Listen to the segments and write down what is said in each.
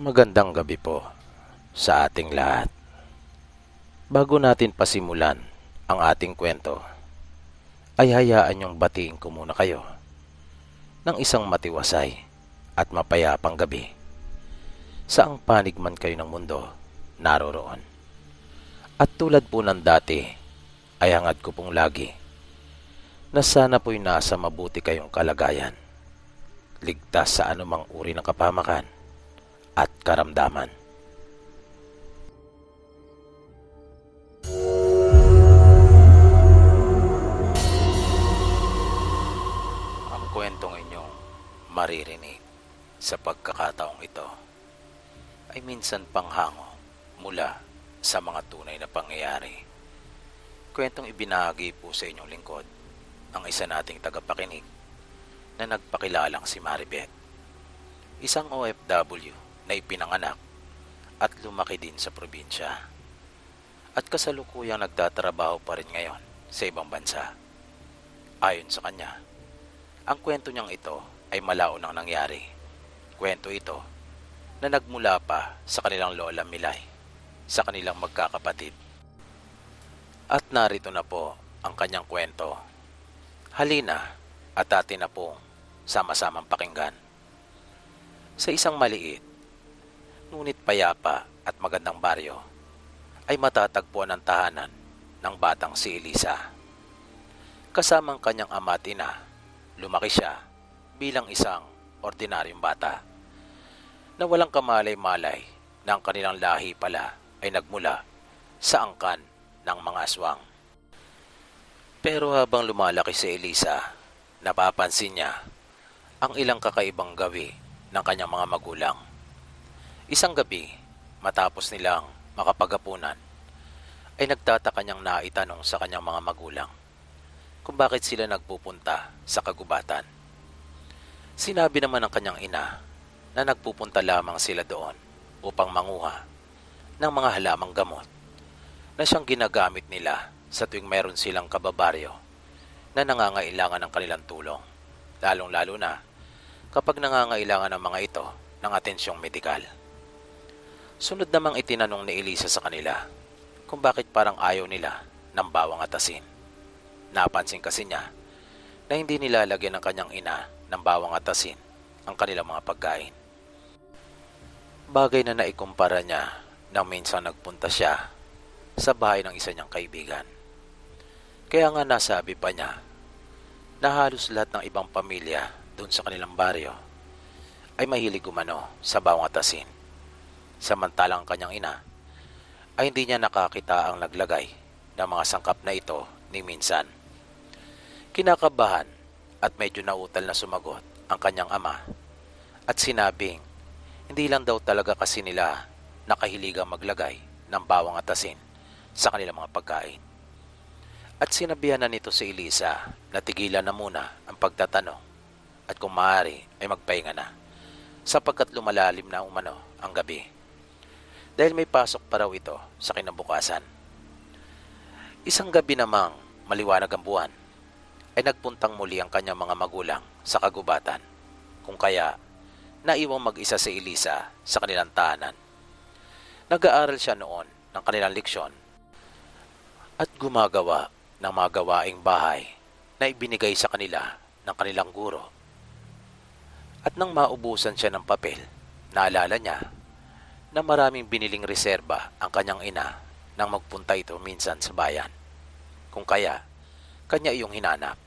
Magandang gabi po sa ating lahat. Bago natin pasimulan ang ating kwento, ay hayaan niyong batiin ko muna kayo ng isang matiwasay at mapayapang gabi. Saang panig man kayo ng mundo naroroon. At tulad po ng dati, ay hangad ko pong lagi na sana po'y nasa mabuti kayong kalagayan, ligtas sa anumang uri ng kapahamakan at karamdaman. Ang kwentong inyong maririnig sa pagkakataong ito ay minsan panghango mula sa mga tunay na pangyayari. Kwentong ibinahagi po sa inyong lingkod ang isa nating tagapakinig na nagpakilalang si Maribeth, isang OFW na ipinanganak at lumaki din sa probinsya at kasalukuyang nagtatrabaho pa rin ngayon sa ibang bansa. Ayon sa kanya, ang kwento niyang ito ay malaunang nangyari. Kwento ito na nagmula pa sa kanilang lola Milay, sa kanilang magkakapatid. At narito na po ang kanyang kwento. Halina at atin na po sama-samang pakinggan. Sa isang maliit, ngunit payapa at magandang baryo, ay matatagpuan ang tahanan ng batang si Elisa. Kasamang kanyang ama at ina, lumaki siya bilang isang ordinaryong bata na walang kamalay-malay na ang kanilang lahi pala ay nagmula sa angkan ng mga aswang. Pero habang lumalaki si Elisa, napapansin niya ang ilang kakaibang gawi ng kanyang mga magulang. Isang gabi, matapos nilang makapaghapunan, ay nagtataka niyang naitanong sa kanyang mga magulang kung bakit sila nagpupunta sa kagubatan. Sinabi naman ng kanyang ina na nagpupunta lamang sila doon upang manguha ng mga halamang gamot na siyang ginagamit nila sa tuwing mayroon silang kababaryo na nangangailangan ng kanilang tulong, lalong-lalo na kapag nangangailangan ng mga ito ng atensyong medikal. Sunod namang itinanong ni Elisa sa kanila kung bakit parang ayaw nila ng bawang at asin. Napansin kasi niya na hindi nilalagyan ng kanyang ina ng bawang at asin ang kanilang mga pagkain. Bagay na naikumpara niya nang minsan nagpunta siya sa bahay ng isa niyang kaibigan. Kaya nga nasabi pa niya na halos lahat ng ibang pamilya doon sa kanilang baryo ay mahilig umano sa bawang at asin. Samantalang ang kanyang ina ay hindi niya nakakita ang naglagay ng mga sangkap na ito ni minsan. Kinakabahan at medyo nautal na sumagot ang kanyang ama at sinabing hindi lang daw talaga kasi nila nakahiligang maglagay ng bawang at asin sa kanilang mga pagkain. At sinabihan na nito si Elisa na tigilan na muna ang pagtatanong at kung maaari ay magpahinga na sapagkat lumalalim na umano ang gabi. Dahil may pasok pa raw ito sa kinabukasan. Isang gabi namang maliwanag ang buwan ay nagpuntang muli ang kanyang mga magulang sa kagubatan, kung kaya naiwang mag-isa si Elisa sa kanilang tahanan. Nag-aaral siya noon ng kanilang leksyon at gumagawa ng mga gawaing bahay na ibinigay sa kanila ng kanilang guro. At nang maubusan siya ng papel, naalala niya na maraming biniling reserba ang kanyang ina nang magpunta ito minsan sa bayan. Kung kaya, kanya iyong hinanap.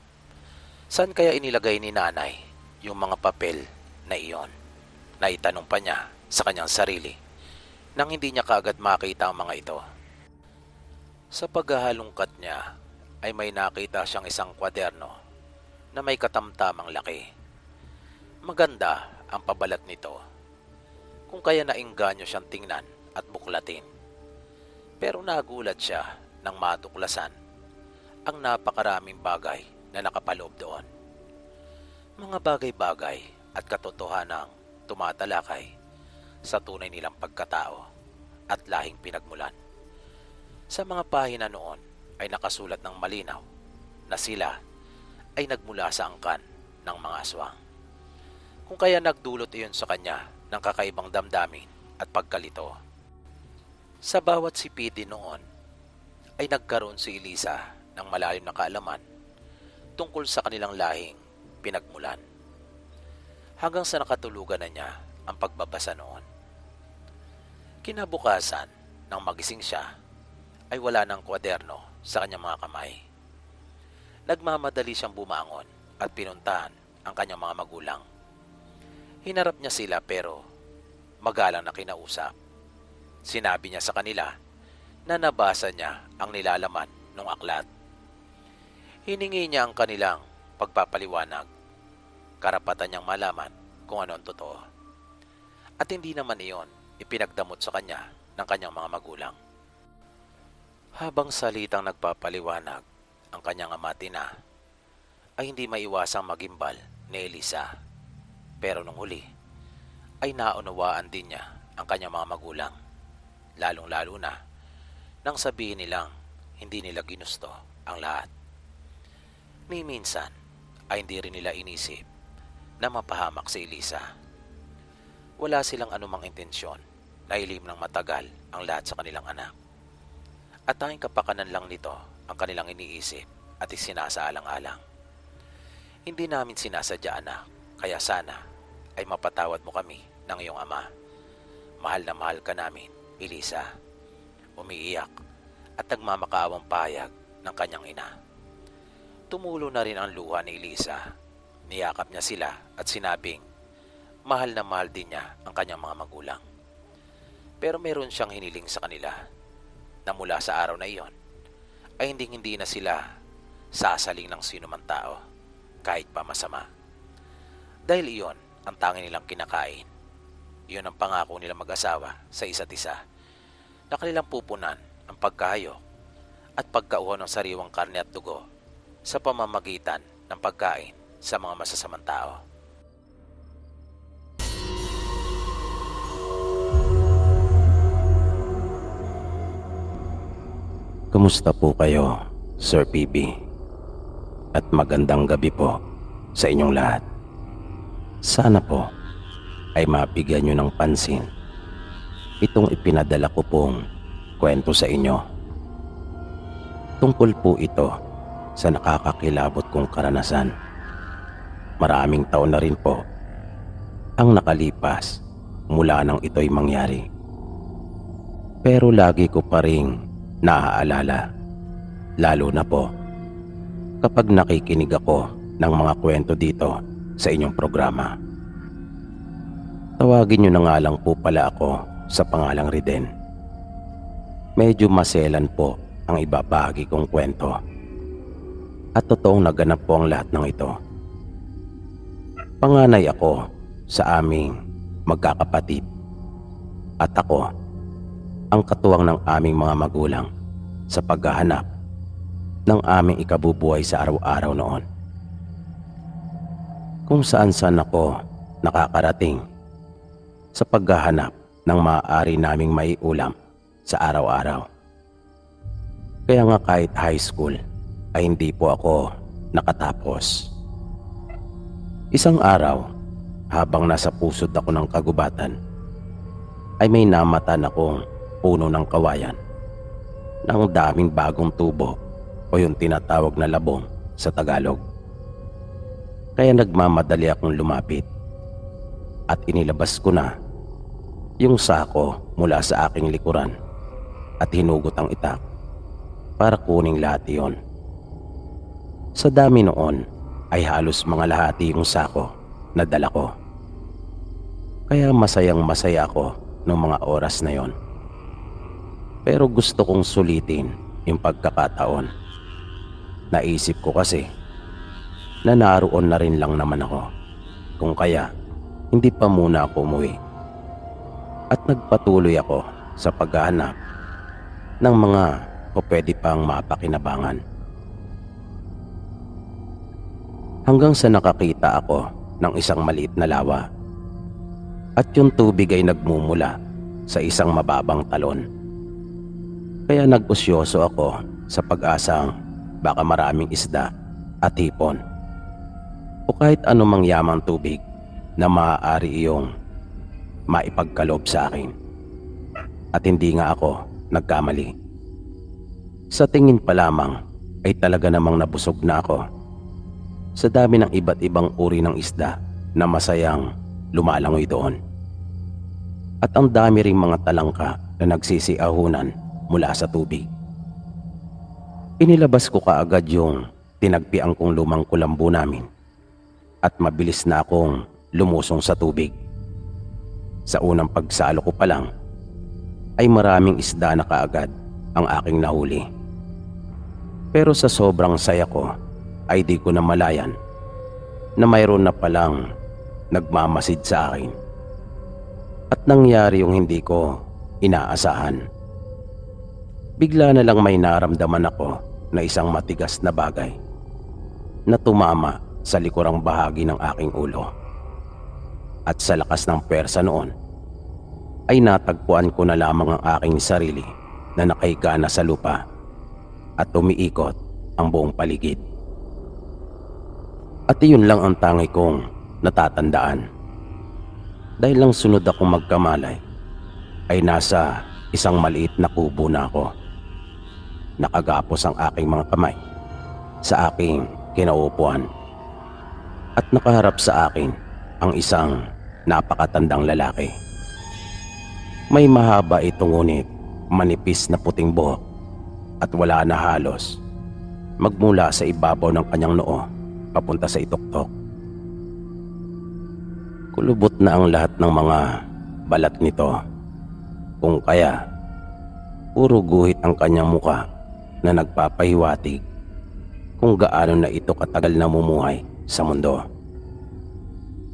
Saan kaya inilagay ni nanay yung mga papel na iyon? Naitanong pa niya sa kanyang sarili nang hindi niya kaagad makita ang mga ito. Sa paghahalungkat niya ay may nakita siyang isang kwaderno na may katamtamang laki. Maganda ang pabalat nito, kung kaya naengganyo siyang tingnan at buklatin. Pero nagulat siya nang matuklasan ang napakaraming bagay na nakapaloob doon. Mga bagay-bagay at katotohanang tumatalakay sa tunay nilang pagkatao at lahing pinagmulan. Sa mga pahina noon ay nakasulat ng malinaw na sila ay nagmula sa angkan ng mga aswang. Kung kaya nagdulot iyon sa kanya ng kakaibang damdamin at pagkalito. Sa bawat sipiti noon ay nagkaroon si Elisa ng malalim na kaalaman tungkol sa kanilang lahing pinagmulan. Hanggang sa nakatulugan na niya ang pagbabasa noon. Kinabukasan, nang magising siya, ay wala ng kwaderno sa kanyang mga kamay. Nagmamadali siyang bumangon at pinuntahan ang kanyang mga magulang. Hinarap niya sila pero magalang na kinausap. Sinabi niya sa kanila na nabasa niya ang nilalaman ng aklat. Hiningi niya ang kanilang pagpapaliwanag. Karapatan niyang malaman kung ano ang totoo. At hindi naman iyon ipinagdamot sa kanya ng kanyang mga magulang. Habang salitang nagpapaliwanag ang kanyang amatina, ay hindi maiwasang magimbal ni Elisa. Pero nung huli, ay naunawaan din niya ang kanyang mga magulang. Lalong-lalo na nang sabihin nilang hindi nila ginusto ang lahat. Ni minsan ay hindi rin nila inisip na mapahamak si Elisa. Wala silang anumang intensyon na ilim ng matagal ang lahat sa kanilang anak. At tanging kapakanan lang nito ang kanilang iniisip at isinasaalang-alang. Hindi namin sinasadya, anak, kaya sana ay mapatawad mo kami ng iyong ama. Mahal na mahal ka namin, Elisa. Umiiyak at nagmamakaawang pahayag ng kanyang ina. Tumulo na rin ang luha ni Elisa. Niyakap niya sila at sinabing mahal na mahal din niya ang kanyang mga magulang. Pero meron siyang hiniling sa kanila na mula sa araw na iyon ay hindi na sila sasaling ng sino man tao kahit pa masama. Dahil iyon ang tanging nilang kinakain. Iyon ang pangako nilang mag-asawa sa isa't isa na kanilang pupunan ang pagkahayok at pagkauhaw ng sariwang karne at dugo sa pamamagitan ng pagkain sa mga masasamang tao. Kumusta po kayo, Sir PB? At magandang gabi po sa inyong lahat. Sana po ay mabigyan nyo ng pansin itong ipinadala ko pong kwento sa inyo. Tungkol po ito sa nakakakilabot kong karanasan. Maraming taon na rin po ang nakalipas mula nang ito'y mangyari. Pero lagi ko pa ring naaalala, lalo na po kapag nakikinig ako ng mga kwento dito sa inyong programa. Tawagin nyo na nga lang po pala ako sa pangalang Riden. Medyo maselan po ang ibabahagi kong kwento at totoong naganap po ang lahat ng ito. Panganay ako sa aming magkakapatid at ako ang katuwang ng aming mga magulang sa paghahanap ng aming ikabubuhay sa araw-araw noon. Kung saan-saan ako nakakarating sa paghahanap ng maaari naming maiulam sa araw-araw. Kaya nga kahit high school ay hindi po ako nakatapos. Isang araw, habang nasa pusod ako ng kagubatan, ay may namatan akong puno ng kawayan ng daming bagong tubo o yung tinatawag na labong sa Tagalog. Kaya nagmamadali akong lumapit at inilabas ko na yung sako mula sa aking likuran at hinugot ang itak para kuning lahat iyon. Sa dami noon ay halos mga lahati yung sako na dala ko. Kaya masayang masaya ako noong mga oras na yon. Pero gusto kong sulitin yung pagkakataon. Naisip ko kasi na naroon na rin lang naman ako. Kung kaya, hindi pa muna ako umuwi. At nagpatuloy ako sa paghahanap ng mga o pwede pang mapakinabangan. Hanggang sa nakakita ako ng isang maliit na lawa. At yung tubig ay nagmumula sa isang mababang talon. Kaya nag-usyoso ako sa pag-asang baka maraming isda at hipon o kahit anumang yamang tubig na maaari iyong maipagkaloob sa akin At hindi nga ako nagkamali. Sa tingin pa lamang ay talaga namang nabusog na ako sa dami ng iba't ibang uri ng isda na masayang lumalangoy doon. At ang dami ring mga talangka na nagsisiahunan mula sa tubig. Inilabas ko kaagad yung tinagpian kong lumang kulambo namin at mabilis na akong lumusong sa tubig. Sa unang pagsalo ko pa lang ay maraming isda na kaagad ang aking nahuli. Pero sa sobrang saya ko ay di ko na malayan na mayroon na palang nagmamasid sa akin. At nangyari yung hindi ko inaasahan. Bigla na lang may naramdaman ako na isang matigas na bagay na tumama sa likurang bahagi ng aking ulo. At sa lakas ng pwersa noon ay natagpuan ko na lamang ang aking sarili na nakahiga na sa lupa at umiikot ang buong paligid. At iyon lang ang tangi kong natatandaan. Dahil lang sunod akong magkamalay ay nasa isang maliit na kubo na ako. Nakagapos ang aking mga kamay sa aking kinauupuan at nakaharap sa akin ang isang napakatandang lalaki. May mahaba ito ngunit manipis na puting buhok at wala na halos magmula sa ibabaw ng kanyang noo papunta sa ituktok. Kulubot na ang lahat ng mga balat nito, kung kaya puro guhit ang kanyang muka na nagpapahiwatig kung gaano na ito katagal na mumuhay sa mundo.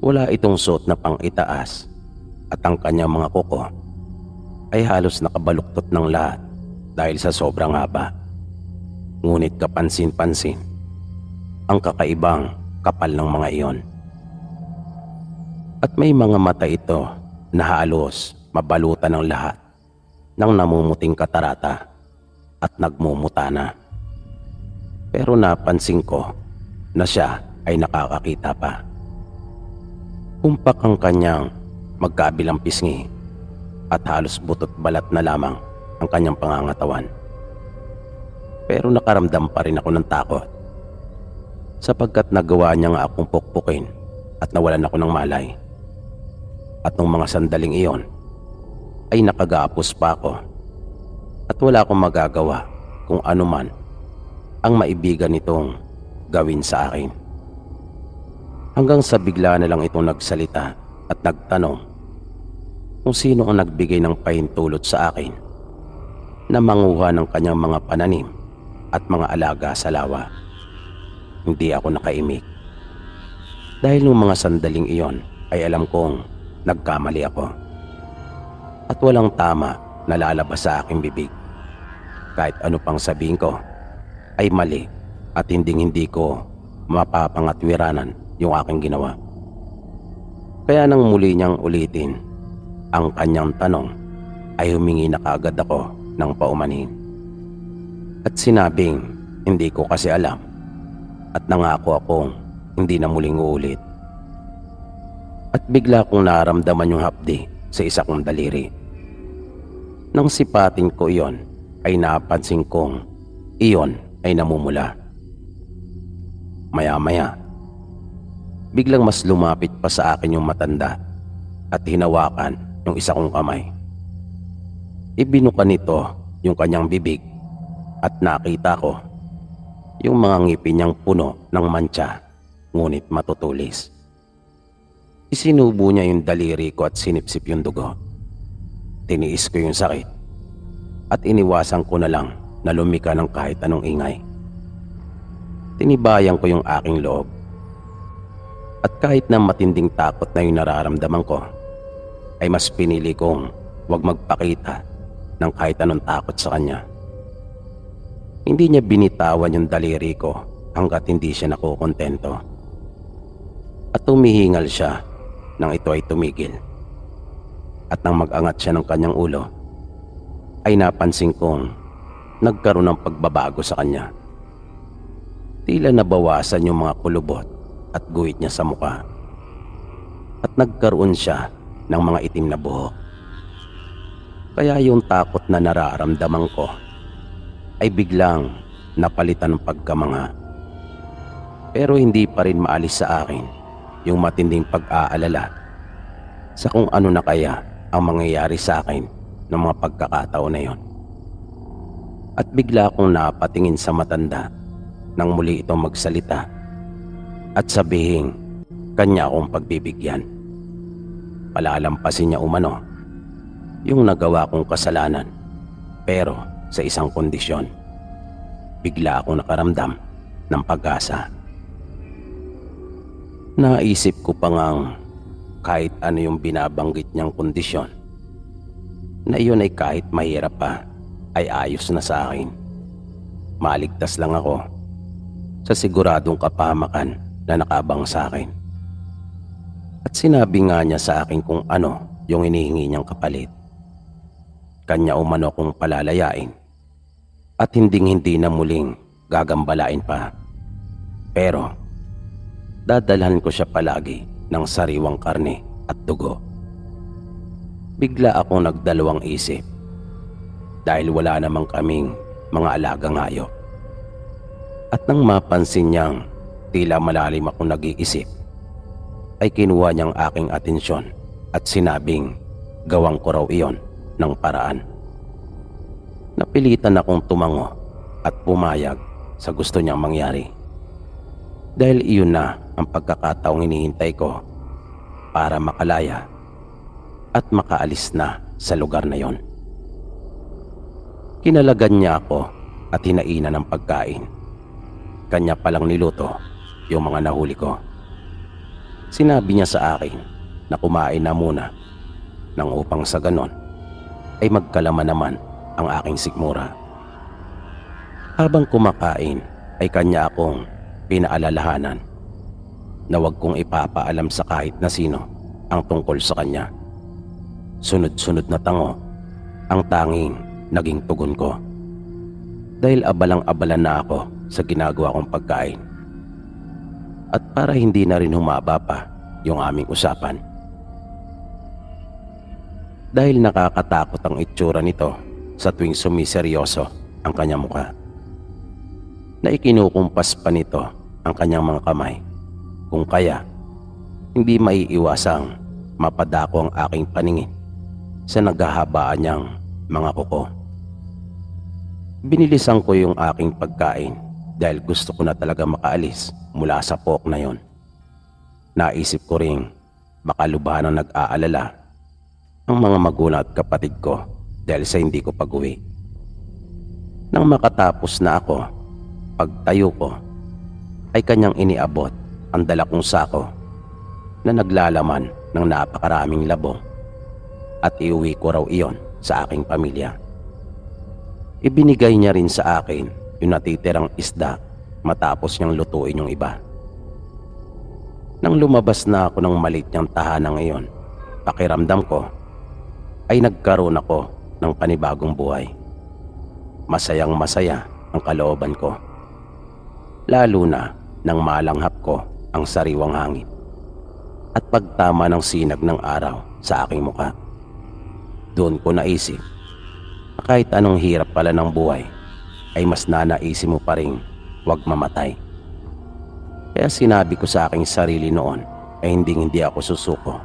Wala itong suot na pang-itaas at ang kanyang mga kuko ay halos nakabaluktot ng lahat dahil sa sobrang haba. Ngunit kapansin-pansin ang kakaibang kapal ng mga iyon. At may mga mata ito na halos mabalutan ng lahat ng namumuting katarata at nagmumuta na. Pero napansin ko na siya ay nakakakita pa. Humpak ang kanyang magkabilang pisngi at halos butot balat na lamang ang kanyang pangangatawan. Pero nakaramdam pa rin ako ng takot sapagkat nagawa niya nga akong pukpukin at nawalan ako ng malay. At nung mga sandaling iyon ay nakagapos pa ako at wala akong magagawa kung ano man ang maibigan nitong gawin sa akin. Hanggang sa bigla na lang itong nagsalita at nagtanong kung sino ang nagbigay ng pahintulot sa akin na manguha ng kanyang mga pananim at mga alaga sa lawa. Hindi ako nakaimik. Dahil nung mga sandaling iyon ay alam kong nagkamali ako. At walang tama na lalabas sa aking bibig. Kahit ano pang sabihin ko ay mali at hindi ko mapapangatwiranan yung aking ginawa. Kaya nang muli niyang ulitin ang kanyang tanong ay humingi na kaagad ako ng paumanhin. At sinabing hindi ko kasi alam at nangako akong hindi na muling uulit. At bigla kong naramdaman yung hapdi sa isa kong daliri. Nang sipatin ko iyon ay napansin kong iyon ay namumula. Maya-maya, biglang mas lumapit pa sa akin yung matanda at hinawakan yung isa kong kamay. Ibinuka nito yung kanyang bibig at nakita ko yung mga ngipin niyang puno ng mantsa ngunit matutulis. Isinubo niya yung daliri ko at sinipsip yung dugo. Tiniis ko yung sakit at iniwasan ko na lang na lumika ng kahit anong ingay. Tinibayan ko yung aking loob. At kahit na matinding takot na yung nararamdaman ko, ay mas pinili kong huwag magpakita ng kahit anong takot sa kanya. Hindi niya binitawan yung daliri ko hanggat hindi siya nakukontento. At humihingal siya nang ito ay tumigil. At nang mag-angat siya ng kanyang ulo, ay napansin kong nagkaroon ng pagbabago sa kanya. Tila nabawasan yung mga kulubot at guhit niya sa mukha. At nagkaroon siya ng mga itim na buhok. Kaya yung takot na nararamdaman ko ay biglang napalitan ng pagkamanga. Pero hindi pa rin maalis sa akin yung matinding pag-aalala sa kung ano na kaya ang mangyayari sa akin ng mga pagkakataon na yon. At bigla akong napatingin sa matanda nang muli itong magsalita at sabihin kanya akong pagbibigyan. Palalampasin niya umano yung nagawa kong kasalanan, pero sa isang kondisyon. Bigla akong nakaramdam ng pag-asa. Naisip ko pa ngang kahit ano yung binabanggit niyang kondisyon, na iyon ay kahit mahirap pa ay ayos na sa akin. Maligtas lang ako sa siguradong kapahamakan na nakabang sa akin. At sinabi nga niya sa akin kung ano yung hinihingi niyang kapalit. Kanya umano kong palalayain at hindi na muling gagambalain pa. Pero dadalhan ko siya palagi ng sariwang karne at dugo. Bigla akong nagdalawang isip dahil wala namang kaming mga alagang hayop. At nang mapansin niyang tila malalim akong nag-iisip, ay kinuha niyang aking atensyon at sinabing gawang ko raw iyon ng paraan. Napilitan akong tumango at pumayag sa gusto niyang mangyari. Dahil iyon na ang pagkakataong hinihintay ko para makalaya at makaalis na sa lugar na yon. Kinalagan niya ako at hinainan ng pagkain. Kanya palang niluto yung mga nahuli ko. Sinabi niya sa akin na kumain na muna nang upang sa ganon ay magkalaman naman ang aking sikmura. Habang kumakain ay kanya akong pinaalalahanan na huwag kong ipapaalam sa kahit na sino ang tungkol sa kanya. Sunod-sunod na tango ang tanging naging tugon ko, dahil abalang-abala na ako sa ginagawa kong pagkain. At para hindi na rin humaba pa yung aming usapan, dahil nakakatakot ang itsura nito sa tuwing sumiseryoso ang kanyang mukha, na ikinukumpas pa nito ang kanyang mga kamay, kung kaya hindi maiiwasang mapadako ang aking paningin sa naghahabaan niyang mga kuko. Binilisan ko yung aking pagkain dahil gusto ko na talaga makaalis mula sa pook na yon. Naisip ko ring baka lubhan ang nag-aalala ang mga magulang at kapatid ko dahil sa hindi ko pag-uwi. Nang makatapos na ako, pagtayo ko ay kanyang iniabot ang dala kong sako na naglalaman ng napakaraming labong, at iuwi ko raw iyon sa aking pamilya. Ibinigay niya rin sa akin yung natitirang isda matapos niyang lutuin yung iba. Nang lumabas na ako ng maliit niyang tahanan ngayon, pakiramdam ko ay nagkaroon ako ng panibagong buhay. Masayang masaya ang kalooban ko, lalo na nang malanghap ko ang sariwang hangin at pagtama ng sinag ng araw sa aking muka. Doon ko naisip na kahit anong hirap pala ng buhay ay mas nanaisip mo pa rin huwag mamatay. Kaya sinabi ko sa aking sarili noon ay hindi ako susuko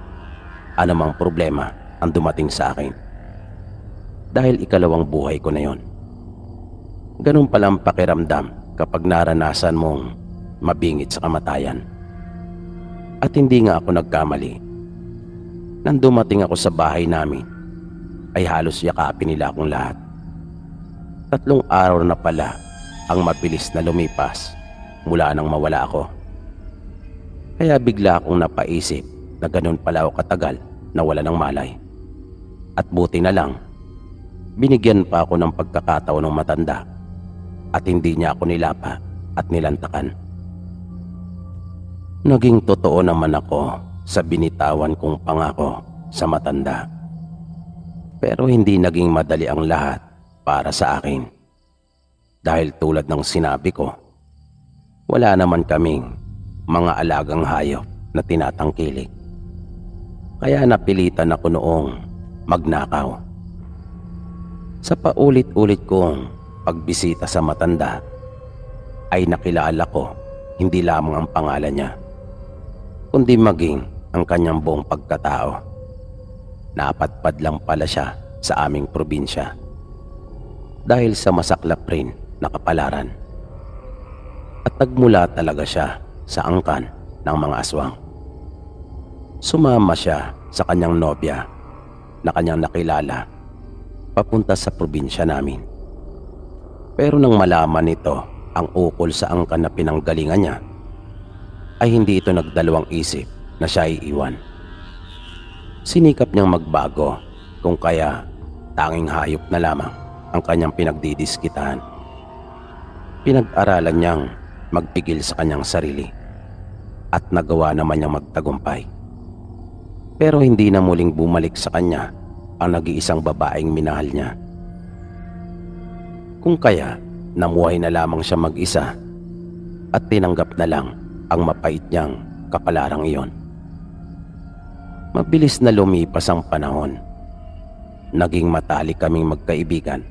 anumang problema ang dumating sa akin, dahil ikalawang buhay ko na yon. Ganun palang pakiramdam kapag naranasan mong mabingit sa kamatayan. At hindi nga ako nagkamali. Nang dumating ako sa bahay namin ay halos yakapin nila akong lahat. 3 araw na pala ang mabilis na lumipas mula nang mawala ako. Kaya bigla akong napaisip na ganun pala ako katagal na wala ng malay. At buti na lang, binigyan pa ako ng pagkakataon ng matanda at hindi niya ako nilapa at nilantakan. Naging totoo naman ako sa binitawan kong pangako sa matanda. Pero hindi naging madali ang lahat para sa akin. Dahil tulad ng sinabi ko, wala naman kaming mga alagang hayop na tinatangkilik. Kaya napilitan ako noong magnakaw Sa paulit-ulit kong pagbisita sa matanda, ay nakilala ko hindi lamang ang pangalan niya, kundi maging ang kanyang buong pagkatao. Napadpad lang pala siya sa aming probinsya dahil sa masaklap rin na kapalaran. At nagmula talaga siya sa angkan ng mga aswang. Sumama siya sa kanyang nobya na kanyang nakilala papunta sa probinsya namin. Pero nang malaman nito ang ukol sa angkan na pinanggalingan niya, ay hindi ito nagdalawang isip na siya iiwan. Sinikap niyang magbago, kung kaya tanging hayop na lamang ang kanyang pinagdidiskitahan. Pinag-aralan niyang magpigil sa kanyang sarili at nagawa naman niyang magtagumpay. Pero hindi na muling bumalik sa kanya ang nag-iisang babaeng minahal niya. Kung kaya namuhay na lamang siya mag-isa at tinanggap na lang ang mapait niyang kapalarang iyon. Mabilis na lumipas ang panahon. Naging matalik kaming magkaibigan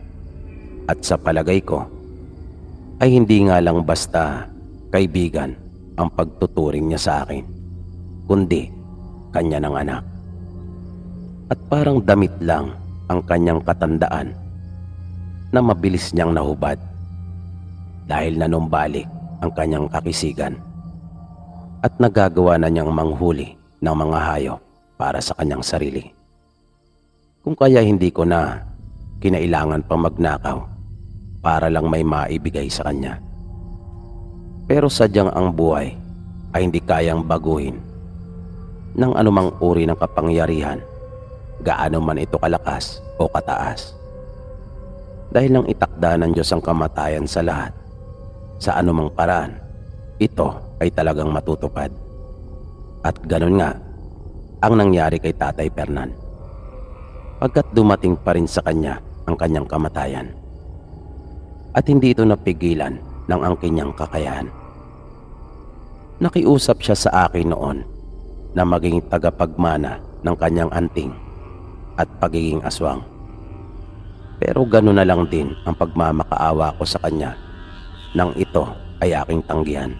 at sa palagay ko ay hindi nga lang basta kaibigan ang pagtuturing niya sa akin, kundi kanya ng anak. At parang damit lang ang kanyang katandaan na mabilis niyang nahubad dahil nanumbalik ang kanyang kakisigan at nagagawa na niyang manghuli ng mga hayop para sa kanyang sarili. Kung kaya hindi ko na kinailangan pang magnakaw para lang may maibigay sa kanya. Pero sadyang ang buhay ay hindi kayang baguhin ng anumang uri ng kapangyarihan, gaano man ito kalakas o kataas. Dahil nang itakda ng Diyos ang kamatayan sa lahat, sa anumang paraan, ito ay talagang matutupad. At ganun nga ang nangyari kay Tatay Fernan, pagkat dumating pa rin sa kanya ang kanyang kamatayan. At hindi ito napigilan ng angkin niyang kakayahan. Nakiusap siya sa akin noon na maging tagapagmana ng kanyang anting at pagiging aswang. Pero gano'n na lang din ang pagmamakaawa ko sa kanya nang ito ay aking tanggihan.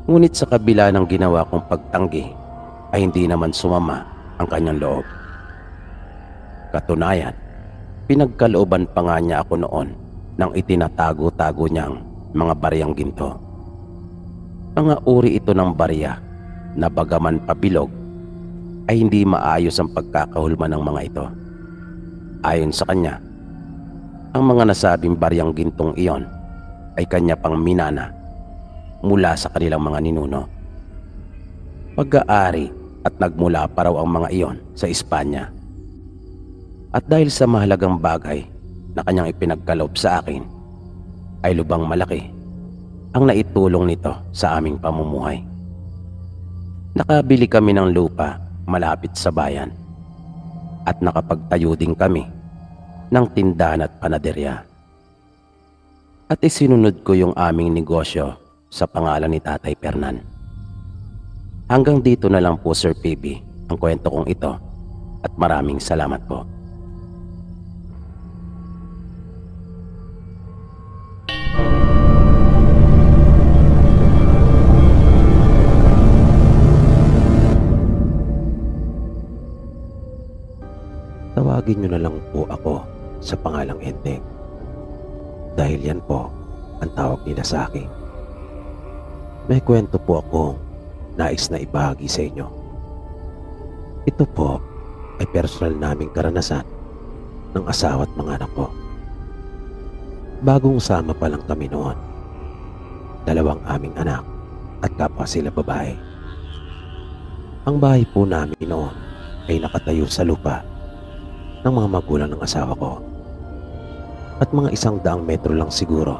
Ngunit sa kabila ng ginawa kong pagtanggi ay hindi naman sumama ang kanyang loob. Katunayan, pinagkalooban pa nga niya ako noon nang itinatago-tago niyang mga bariyang ginto. Mga uri ito ng barya na bagaman pabilog ay hindi maayos ang pagkakahulma ng mga ito. Ayon sa kanya, ang mga nasabing baryang gintong iyon ay kanya pang minana mula sa kanilang mga ninuno. Pag-aari at nagmula pa raw ang mga iyon sa Espanya. At dahil sa mahalagang bagay na kanyang ipinagkaloob sa akin, ay lubang malaki ang naitulong nito sa aming pamumuhay. Nakabili kami ng lupa malapit sa bayan at nakapagtayo din kami ng tindahan at panaderya. At isinunod ko yung aming negosyo sa pangalan ni Tatay Fernan. Hanggang dito na lang po, Sir PB, ang kwento kong ito at maraming salamat po. Tawagin niyo na lang po ako sa pangalang Enteng. Dahil yan po ang tawag nila sa akin. May kwento po akong nais na ibahagi sa inyo. Ito po ay personal naming karanasan ng asawa at mga anak ko. Bagong sama pa lang kami noon. Dalawang aming anak at kapwa sila babae. Ang bahay po namin noon ay nakatayo sa lupa ng mga magulang ng asawa ko. At mga 100 metro lang siguro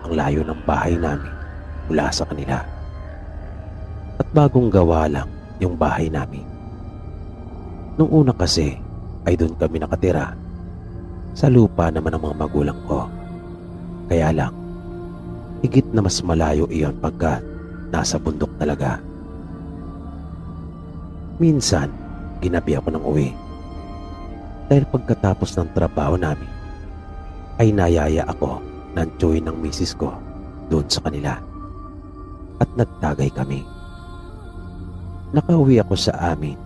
ang layo ng bahay namin mula sa kanila. At bagong gawa lang yung bahay namin. Nung una kasi ay doon kami nakatira. Sa lupa naman ng mga magulang ko. Kaya lang, higit na mas malayo iyon pagka nasa bundok talaga. Minsan, ginabi ako ng uwi. Dahil pagkatapos ng trabaho namin, ay nayaya ako ng joy ng misis ko doon sa kanila. At nagtagay kami. Nakauwi ako sa amin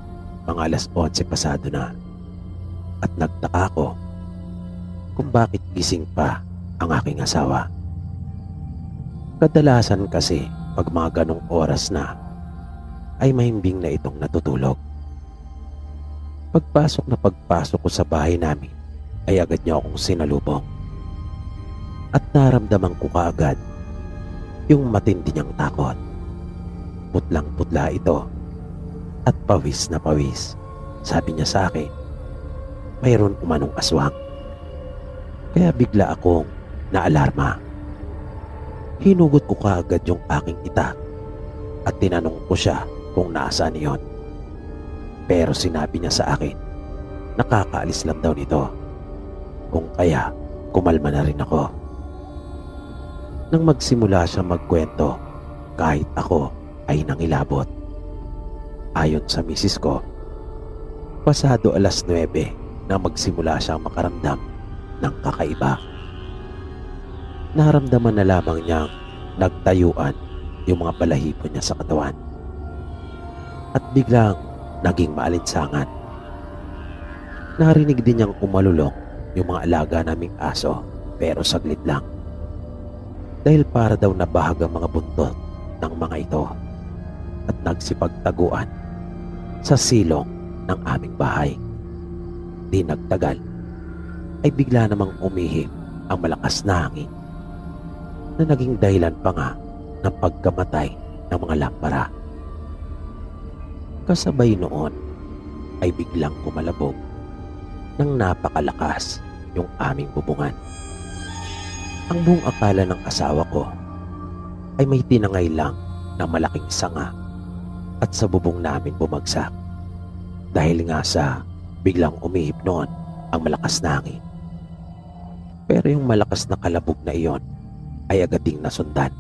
mga alas 11 pasado na. At nagtaka ako kung bakit gising pa ang aking asawa. Kadalasan kasi pag mga ganong oras na ay mahimbing na itong natutulog. Pagpasok ko sa bahay namin ay agad niya akong sinalubong. At naramdaman ko kaagad yung matindi niyang takot. Putlang-putla ito at pawis na pawis. Sabi niya sa akin, mayroon umanong aswang. Kaya bigla akong naalarma. Hinugot ko kaagad yung aking itak at tinanong ko siya kung nasaan iyon. Pero sinabi niya sa akin, nakakaalis lang daw nito. Kung kaya, kumalma na rin ako. Nang magsimula siya magkwento, kahit ako ay nangilabot. Ayon sa misis ko, pasado alas 9 na magsimula siyang makaramdam ng kakaiba. Naramdaman na lamang niyang nagtayuan yung mga balahibo niya sa katawan. At biglang naging maalinsangan. Narinig din niyang umalulong yung mga alaga naming aso, pero saglit lang. Dahil para daw nabahag ang mga buntot ng mga ito at nagsipagtaguan sa silong ng aming bahay. Di nagtagal ay bigla namang umihip ang malakas na hangin na naging dahilan pa nga ng pagkamatay ng mga lampara. Kasabay noon ay biglang kumalabog ng napakalakas yung aming bubungan. Ang buong akala ng asawa ko ay may tinangay lang na malaking sanga at sa bubong namin bumagsak dahil nga sa biglang umihip noon ang malakas na hangin. Pero yung malakas na kalabog na iyon ay agad ding nasundan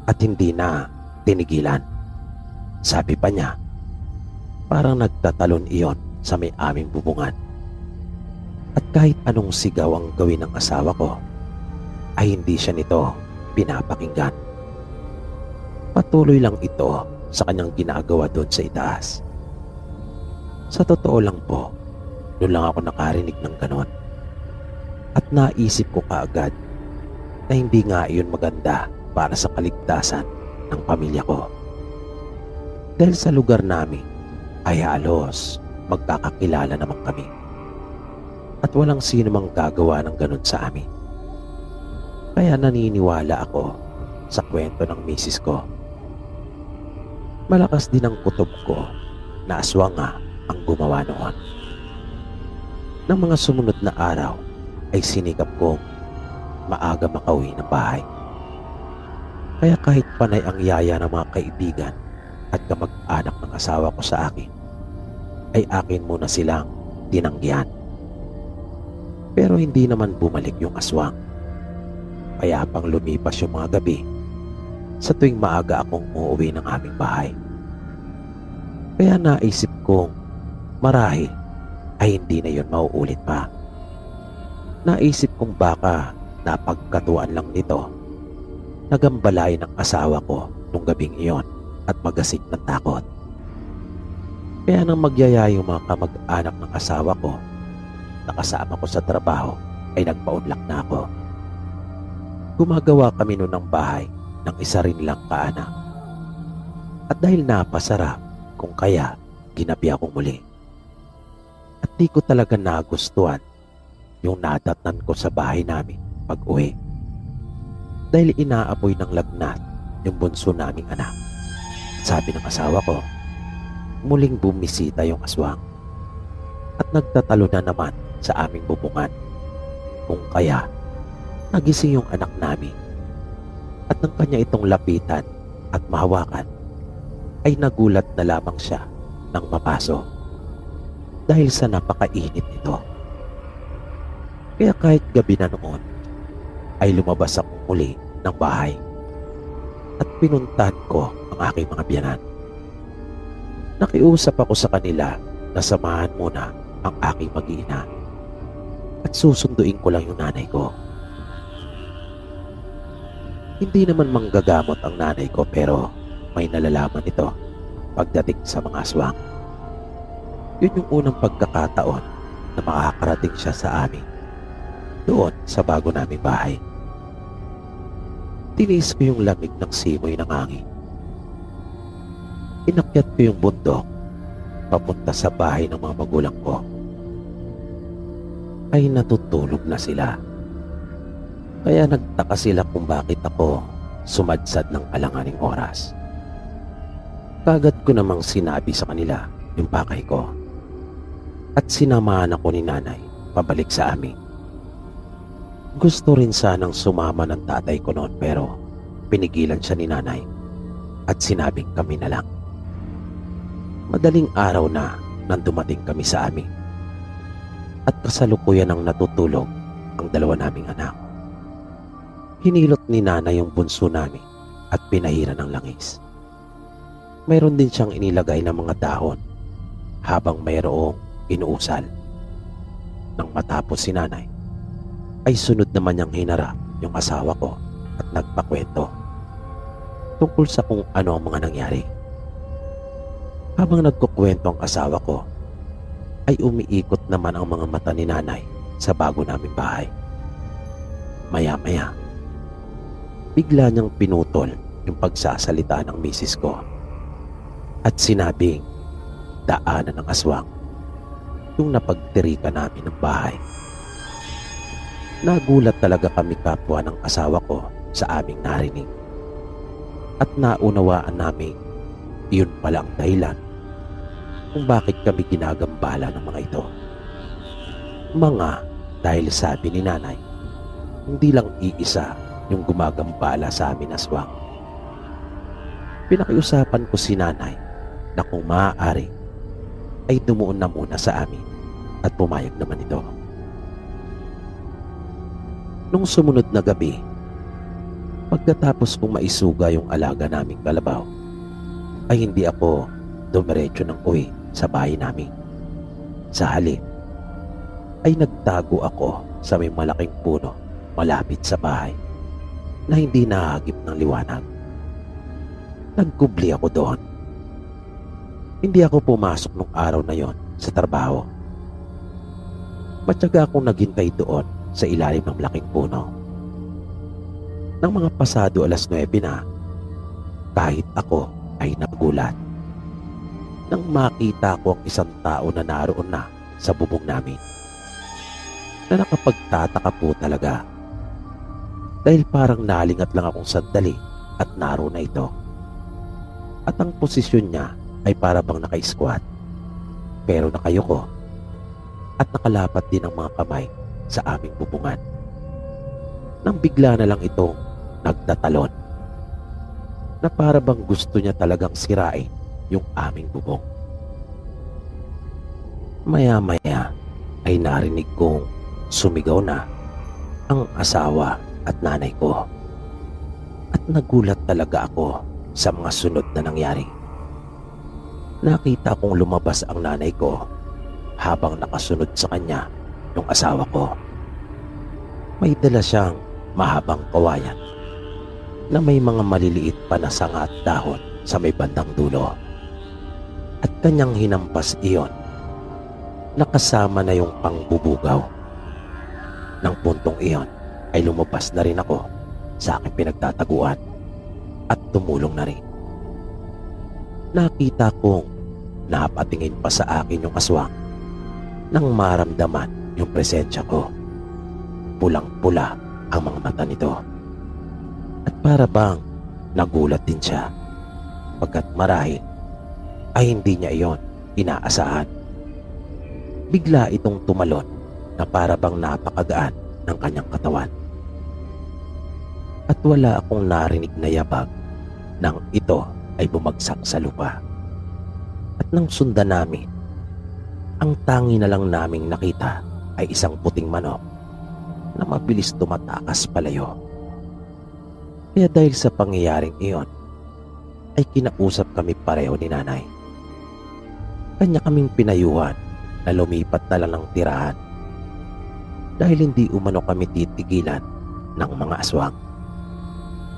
at hindi na tinigilan. Sabi pa niya, parang nagtatalon iyon sa may aming bubungan. At kahit anong sigaw ang gawin ng asawa ko, ay hindi siya nito pinapakinggan. Patuloy lang ito sa kanyang ginagawa doon sa itaas. Sa totoo lang po, doon lang ako nakarinig ng ganon. At naisip ko kaagad na hindi nga iyon maganda para sa kaligtasan ng pamilya ko. Dahil sa lugar namin ay halos magkakakilala naman kami. At walang sino mang gagawa ng ganon sa amin. Kaya naniniwala ako sa kwento ng misis ko. Malakas din ang kutob ko na aswang nga ang gumawa noon. Nang mga sumunod na araw ay sinikap kong maaga makauwi ng bahay. Kaya kahit panay ang yaya ng mga kaibigan at kamag-anak ng asawa ko sa akin, ay akin muna silang tinanggihan. Pero hindi naman bumalik yung aswang. Kaya pang lumipas yung mga gabi, sa tuwing maaga akong uuwi ng aming bahay. Kaya naisip kong marahil ay hindi na yun mauulit pa. Naisip kong baka napagkatuan lang nito. Nagambalain ng asawa ko nung gabing iyon at magasik ng takot. Kaya nang magyaya yung mga kamag-anak ng asawa ko, nakasama ko sa trabaho ay nagpaunlak na ako. Gumagawa kami noon ng bahay ng isa rin lang kaanak. At dahil napasarap, kung kaya ginabi akong muli. At di ko talaga nagustuhan yung nadatnan ko sa bahay namin pag uwi. Dahil inaapoy ng lagnat yung bunso naming anak. Sabi ng asawa ko, muling bumisita yung aswang. At nagtatalo na naman sa aming bubungan. Kung kaya, nagising yung anak namin. At nang kanya itong lapitan at mahawakan, ay nagulat na lamang siya nang mapaso. Dahil sa napakainit nito. Kaya kahit gabi na noon, ay lumabas ako muli ng bahay. At pinuntahan ko ang aking mga biyanan. Nakiusap ako sa kanila na samahan muna ang aking mag-iina at susunduin ko lang yung nanay ko. Hindi naman manggagamot ang nanay ko pero may nalalaman ito pagdating sa mga aswang. Yun yung unang pagkakataon na makakarating siya sa amin doon sa bago naming bahay. Tiniis ko yung lamig ng simoy ng hangin. Inakyat ko yung bundok papunta sa bahay ng mga magulang ko. Ay natutulog na sila. Kaya nagtaka sila kung bakit ako sumadsad ng alanganing oras. Kagad ko namang sinabi sa kanila yung pakay ko. At sinamahan ako ni nanay pabalik sa amin. Gusto rin sanang sumama ng tatay ko noon pero pinigilan siya ni nanay at sinabing kami na lang. Madaling araw na nang dumating kami sa amin at kasalukuyan ng natutulog ang dalawa naming anak. Hinilot ni nanay yung bunso namin at pinahira ng langis. Mayroon din siyang inilagay ng mga dahon habang mayroong inuusal. Nang matapos si nanay, ay sunod naman niyang hinarap yung asawa ko at nagpakwento tungkol sa kung ano ang mga nangyari. Habang nagkukwento ang asawa ko, ay umiikot naman ang mga mata ni nanay sa bago naming bahay. Maya-maya, bigla niyang pinutol yung pagsasalita ng misis ko at sinabing daanan ng aswang yung napagtirika namin ng bahay. Nagulat talaga kami kapwa ng asawa ko sa aming narinig at naunawaan namin iyon pala ang dahilan kung bakit kami ginagambala ng mga ito. Mga dahil sabi ni nanay, hindi lang iisa yung gumagambala sa amin aswang. Pinakiusapan ko si nanay na kung maaari ay dumuon na muna sa amin at pumayag naman ito. Nung sumunod na gabi, pagkatapos kong maisuga yung alaga naming kalabaw, ay hindi ako dumiretso ng uwi sa bahay namin. Sa halip, ay nagtago ako sa may malaking puno malapit sa bahay na hindi nahagip ng liwanag. Nagkubli ako doon. Hindi ako pumasok nung araw na yon sa trabaho. Matyaga akong naghintay doon sa ilalim ng malaking puno. Nang mga pasado 9:00 na, kahit ako ay nagulat nang makita ko ang isang tao na naroon na sa bubong namin. Na nakapagtataka po talaga dahil parang nalingat lang akong sandali at naroon na ito. At ang posisyon niya ay para bang naka-squat pero nakayuko at nakalapat din ang mga kamay sa aming bubungan. Nang bigla na lang itong nagtatalon na para bang gusto niya talagang sirain yung aming bubong. Maya-maya ay narinig kong sumigaw na ang asawa at nanay ko. At nagulat talaga ako sa mga sunod na nangyari. Nakita kong lumabas ang nanay ko habang nakasunod sa kanya yung asawa ko. May dala siyang mahabang kawayan na may mga maliliit pa na sanga at dahon sa may bandang dulo. At kanyang hinampas iyon na kasama na yung pangbubugaw. Nang puntong iyon ay lumabas na rin ako sa aking pinagtataguan at tumulong na rin. Nakita kong napatingin pa sa akin yung aswang nang maramdaman yung presensya ko. Pulang-pula ang mga mata nito. At para bang nagulat din siya pagkat marahil ay hindi niya iyon inaasahan. Bigla itong tumalon na para bang napakagaan ng kanyang katawan. At wala akong narinig na yabag nang ito ay bumagsak sa lupa. At nang sundan namin, ang tangi na lang naming nakita ay isang puting manok na mabilis tumatakas palayo. Kaya dahil sa pangyayaring iyon, ay kinausap kami pareho ni nanay. Kanya kaming pinayuhan na lumipat na lang ng tirahan dahil hindi umano kami titigilan ng mga aswang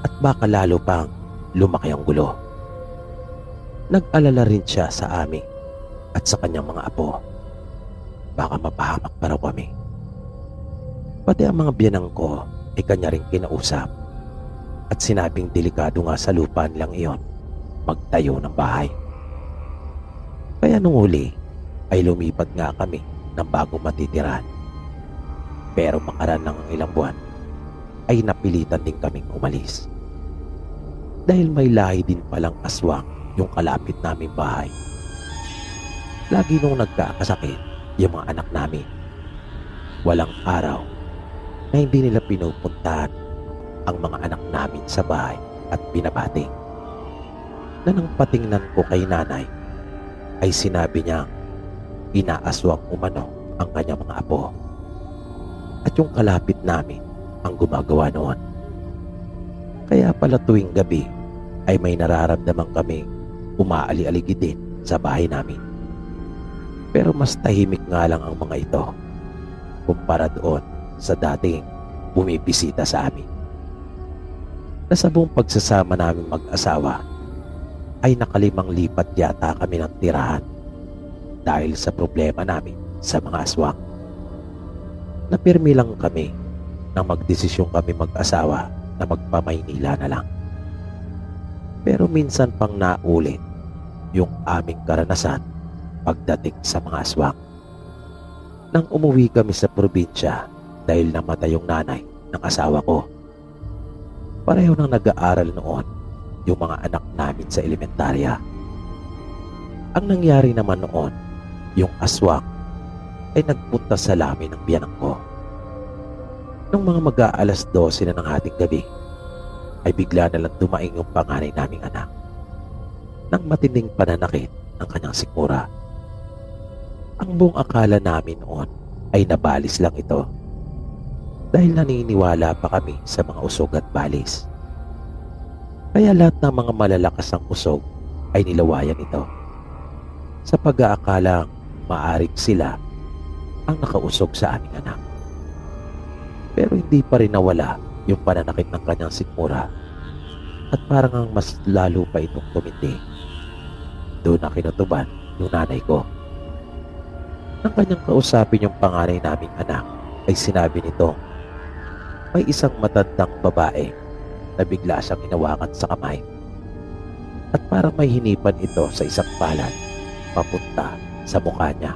at baka lalo pang lumaki ang gulo. Nag-alala rin siya sa amin at sa kanyang mga apo. Baka mapahamak pa raw kami. Pati ang mga biyanang ko ay kanya rin kinausap at sinabing delikado nga sa lupa nilang iyon magtayo ng bahay. Kaya nung huli ay lumipat nga kami ng bagong matitirahan. Pero makaraan ng ilang buwan ay napilitan din kaming umalis. Dahil may lahi din palang aswang yung kalapit naming bahay. Lagi nung nagkakasakit yung mga anak namin, walang araw na hindi nila pinupuntahan ang mga anak namin sa bahay at binabati. Na nang patingnan ko kay nanay ay sinabi niya inaaswang umano ang kanyang mga apo at yung kalapit namin ang gumagawa noon. Kaya pala tuwing gabi ay may nararamdaman kaming umaali-aligi din sa bahay namin. Pero mas tahimik nga lang ang mga ito kumpara doon sa dating bumibisita sa amin. Sa buong pagsasama namin mag-asawa ay nakalimang lipat yata kami ng tirahan dahil sa problema namin sa mga aswang. Napirmi lang kami nang magdesisyon kami mag-asawa na magpamaynila na lang. Pero minsan pang naulit yung aming karanasan pagdating sa mga aswang. Nang umuwi kami sa probinsya dahil namatay yung nanay ng asawa ko, pareho nang nag-aaral noon yung mga anak namin sa elementarya. Ang nangyari naman noon, yung aswang ay nagpunta sa lamin ng biyanang ko. Nung mga mag-aalas 12 na ng hating gabi, ay bigla na lang dumaing yung panganay naming anak nang matinding pananakit ng kanyang sikmura. Ang buong akala namin noon ay nabalis lang ito dahil naniniwala pa kami sa mga usog at balis. Kaya lahat ng mga malalakas ng usog ay nilawayan ito sa pag-aakalang maaring sila ang nakausog sa aming anak. Pero hindi pa rin nawala yung pananakit ng kanyang sikmura at parang ang mas lalo pa itong tumindi. Doon na kinutuban yung nanay ko. Nang kanyang kausapin yung panganay naming anak ay sinabi nito may isang matandang babae na bigla siyang hinawakan sa kamay at parang may hinipan ito sa isang palad papunta sa mukha niya.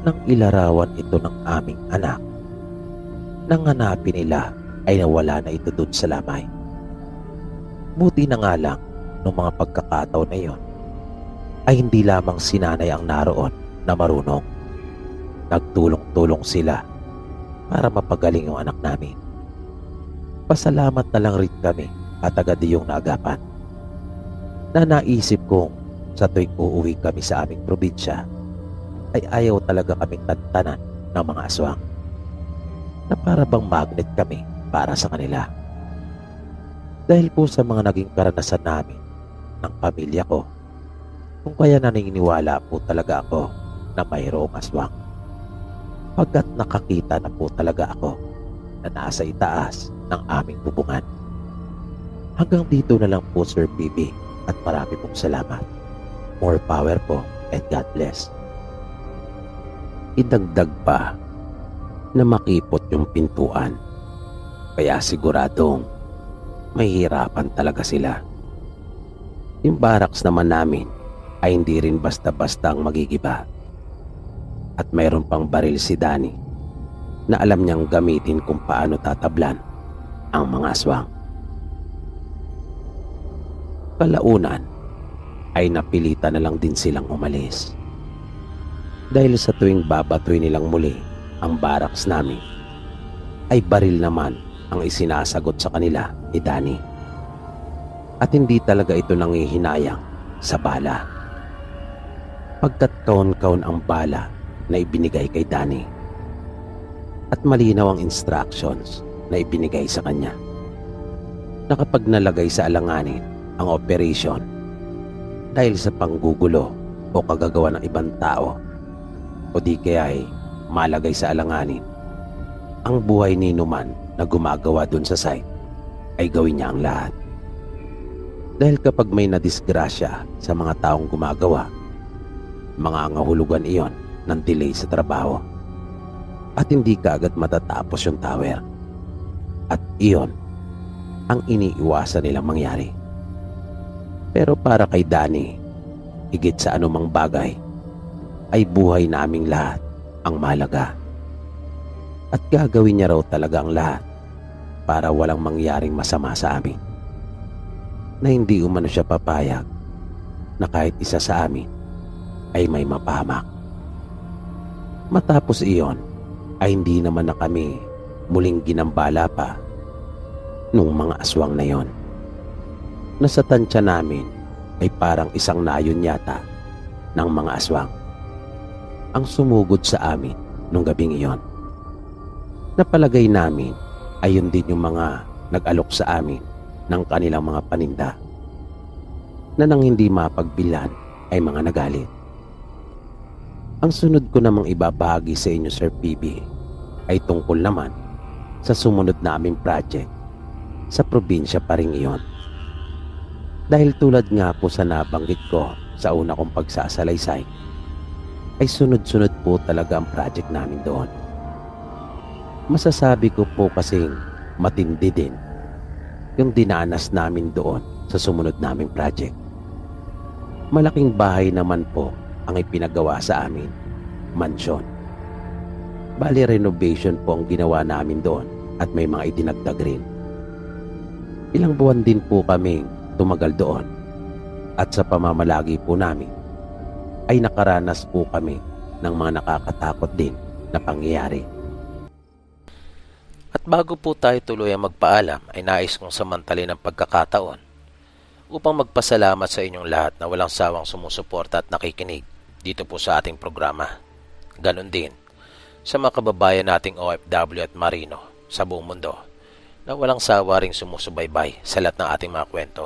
Nang ilarawan ito ng aming anak, nang hanapin nila ay nawala na ito dun sa lamay. Buti na nga lang noong mga pagkakataon na iyon ay hindi lamang si nanay ang naroon na marunong. Nagtulong-tulong sila para mapagaling yung anak namin. Pasalamat na lang rin kami at agad yung naagapan. Na naisip kong sa tuwing uuwi kami sa aming probinsya ay ayaw talaga kaming tantanan ng mga aswang na para bang magnet kami para sa kanila. Dahil po sa mga naging karanasan namin ng pamilya ko, kung kaya naniniwala po talaga ako na mayroong aswang. Pagkat nakakita na po talaga ako na nasa itaas ng aming bubungan. Hanggang dito na lang po Sir PB at marami pong salamat. More power po and God bless. Idagdag pa na makipot yung pintuan. Kaya siguradong mahihirapan talaga sila. Yung barracks naman namin ay hindi rin basta-basta ang magigiba. At mayroon pang baril si Danny na alam niyang gamitin kung paano tatablan ang mga aswang. Kalaunan ay napilitan na lang din silang umalis. Dahil sa tuwing babatoy nilang muli ang barracks namin, ay baril naman ang isinasagot sa kanila ni Danny. At hindi talaga ito nangihinayang sa bala. Pagkat kaon-kaon ang bala na ibinigay kay Danny. At malinaw ang instructions na ibinigay sa kanya. Na kapag nalagay sa alanganin ang operation dahil sa panggugulo o kagagawa ng ibang tao o di kaya ay malagay sa alanganin ang buhay ni Numan na gumagawa dun sa site, ay gawin niya ang lahat. Dahil kapag may nadisgrasya sa mga taong gumagawa, mga angahulugan iyon ng delay sa trabaho at hindi kaagad matatapos yung tower. At iyon ang iniiwasan nilang mangyari. Pero para kay Danny, higit sa anumang bagay, ay buhay naming lahat ang mahalaga. At gagawin niya raw talaga ang lahat para walang mangyaring masama sa amin. Na hindi umano siya papayag na kahit isa sa amin ay may mapahamak. Matapos iyon ay hindi naman na kami muling ginambala pa nung mga aswang na yon. Nasa tansya namin ay parang isang nayon yata ng mga aswang ang sumugod sa amin nung gabing iyon. Napalagay namin ay yun din yung mga nag-alok sa amin ng kanilang mga paninda na nang hindi mapagbilan ay mga nagalit. Ang sunod ko namang ibabahagi sa inyo, Sir PB, ay tungkol naman sa sumunod naming project sa probinsya pa rin iyon. Dahil tulad nga po sa nabanggit ko sa una kong pagsasalaysay, ay sunod-sunod po talaga ang project namin doon. Masasabi ko po kasing matindi din yung dinanas namin doon sa sumunod naming project. Malaking bahay naman po ang ipinagawa sa amin, mansyon. Bali renovation po ang ginawa namin doon at may mga idinagdag rin. Ilang buwan din po kami tumagal doon at sa pamamalagi po namin ay nakaranas po kami ng mga nakakatakot din na pangyayari. At bago po tayo tuloy ang magpaalam ay nais kong samantalin ang pagkakataon upang magpasalamat sa inyong lahat na walang sawang sumusuporta at nakikinig dito po sa ating programa. Ganon din sa mga kababayan nating OFW at Marino sa buong mundo na walang sawa ring sumusubaybay sa lahat ng ating mga kwento.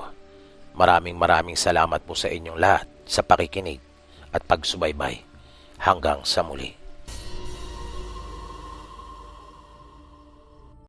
Maraming salamat po sa inyong lahat sa pakikinig at pagsubaybay. Hanggang sa muli.